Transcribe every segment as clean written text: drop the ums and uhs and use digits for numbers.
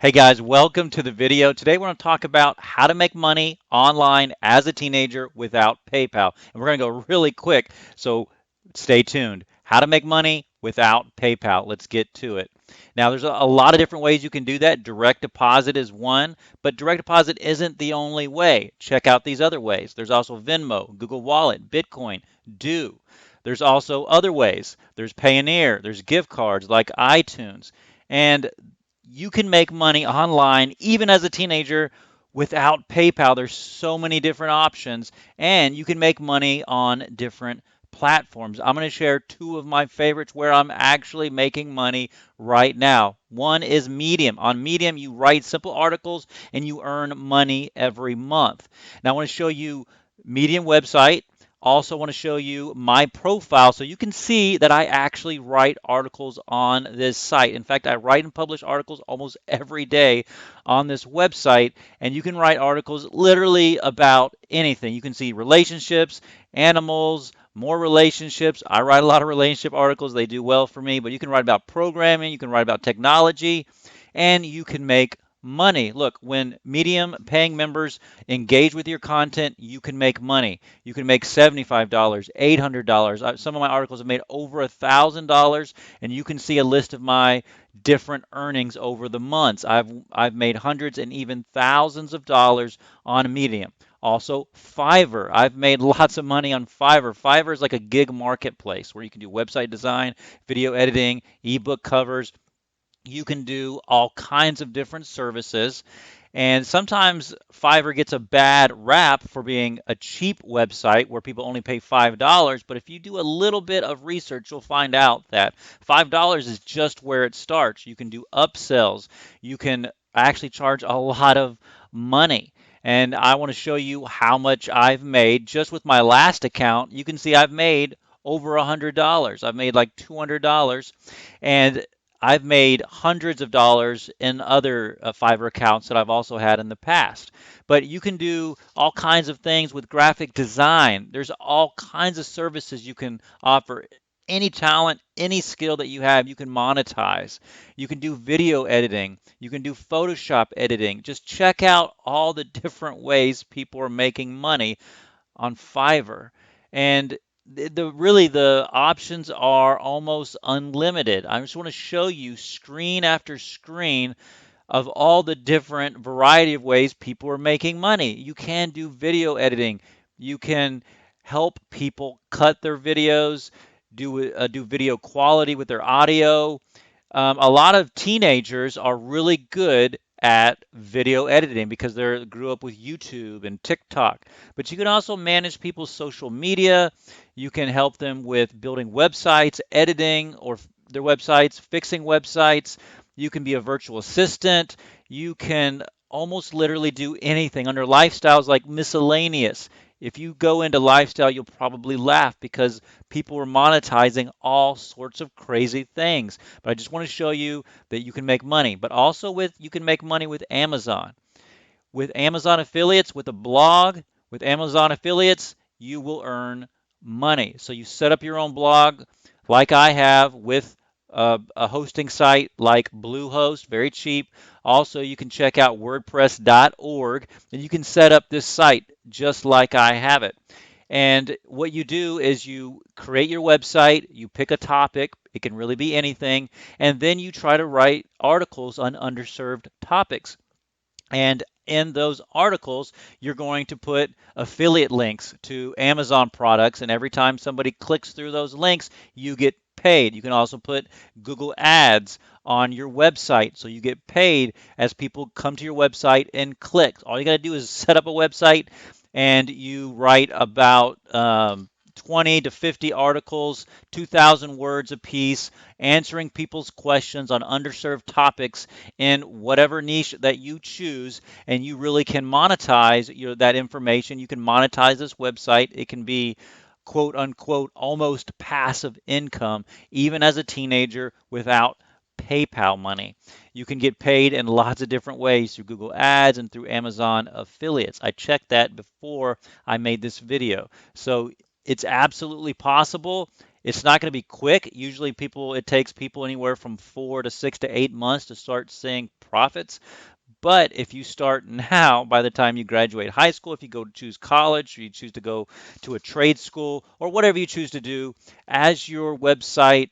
Hey guys, welcome to the video. Today we're going to talk about how to make money online as a teenager without PayPal. And we're going to go really quick, so stay tuned. How to make money without PayPal. Let's get to it. Now, there's a lot of different ways you can do that. Direct deposit is one, but direct deposit isn't the only way. Check out these other ways. There's also Venmo, Google Wallet, Bitcoin, Do. There's also other ways. There's Payoneer, there's gift cards like iTunes. And you can make money online even as a teenager without PayPal. There's so many different options, and you can make money on different platforms. I'm going to share two of my favorites where I'm actually making money right now. One is Medium. On Medium, you write simple articles and you earn money every month. Now, I want to show you Medium website. Also want to show you my profile so you can see that I actually write articles on this site. In fact, I write and publish articles almost every day on this website, and you can write articles literally about anything. You can see relationships, animals, more relationships. I write a lot of relationship articles. They do well for me, but you can write about programming, you can write about technology, and you can make money. Look, when Medium paying members engage with your content, you can make money. You can make $75, $800. Some of my articles have made over $1,000, and you can see a list of my different earnings over the months. I've made hundreds and even thousands of dollars on Medium. Also, Fiverr. I've made lots of money on Fiverr. Fiverr is like a gig marketplace where you can do website design, video editing, ebook covers. You can do all kinds of different services. And sometimes Fiverr gets a bad rap for being a cheap website where people only pay $5. But if you do a little bit of research, you'll find out that $5 is just where it starts. You can do upsells. You can actually charge a lot of money. And I want to show you how much I've made just with my last account. You can see I've made over $100. I've made like $200. And I've made hundreds of dollars in other Fiverr accounts that I've also had in the past. But you can do all kinds of things with graphic design. There's all kinds of services you can offer. Any talent, any skill that you have, you can monetize. You can do video editing. You can do Photoshop editing. Just check out all the different ways people are making money on Fiverr. And the options are almost unlimited. I just want to show you screen after screen of all the different variety of ways people are making money. You can do video editing. You can help people cut their videos, do video quality with their audio. A lot of teenagers are really good at video editing because they grew up with YouTube and TikTok. But you can also manage people's social media. You can help them with building websites, editing or their websites, fixing websites. You can be a virtual assistant. You can almost literally do anything under lifestyles like miscellaneous. If you go into lifestyle, you'll probably laugh because people are monetizing all sorts of crazy things. But I just want to show you that you can make money, but also with you can make money with Amazon. With Amazon affiliates, with a blog, with Amazon affiliates, you will earn money. So you set up your own blog like I have with a hosting site like Bluehost, very cheap. Also, you can check out WordPress.org and you can set up this site just like I have it. And what you do is you create your website, you pick a topic, it can really be anything, and then you try to write articles on underserved topics. And in those articles, you're going to put affiliate links to Amazon products. And every time somebody clicks through those links, you get paid. You can also put Google Ads on your website. So you get paid as people come to your website and click. All you got to do is set up a website and you write about 20 to 50 articles, 2,000 words apiece, answering people's questions on underserved topics in whatever niche that you choose, and you really can monetize that information. You can monetize this website. It can be quote unquote almost passive income, even as a teenager without PayPal money. You can get paid in lots of different ways through Google Ads and through Amazon affiliates. I checked that before I made this video. So it's absolutely possible. It's not going to be quick. Usually it takes people anywhere from 4 to 6 to 8 months to start seeing profits. But if you start now, by the time you graduate high school, if you go to choose college, or you choose to go to a trade school, or whatever you choose to do, as your website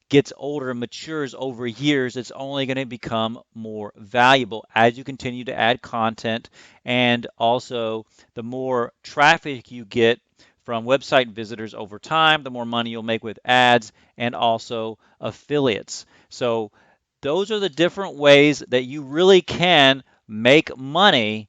gets older and matures over years, it's only going to become more valuable as you continue to add content. And also, the more traffic you get from website visitors over time, the more money you'll make with ads and also affiliates. So, those are the different ways that you really can make money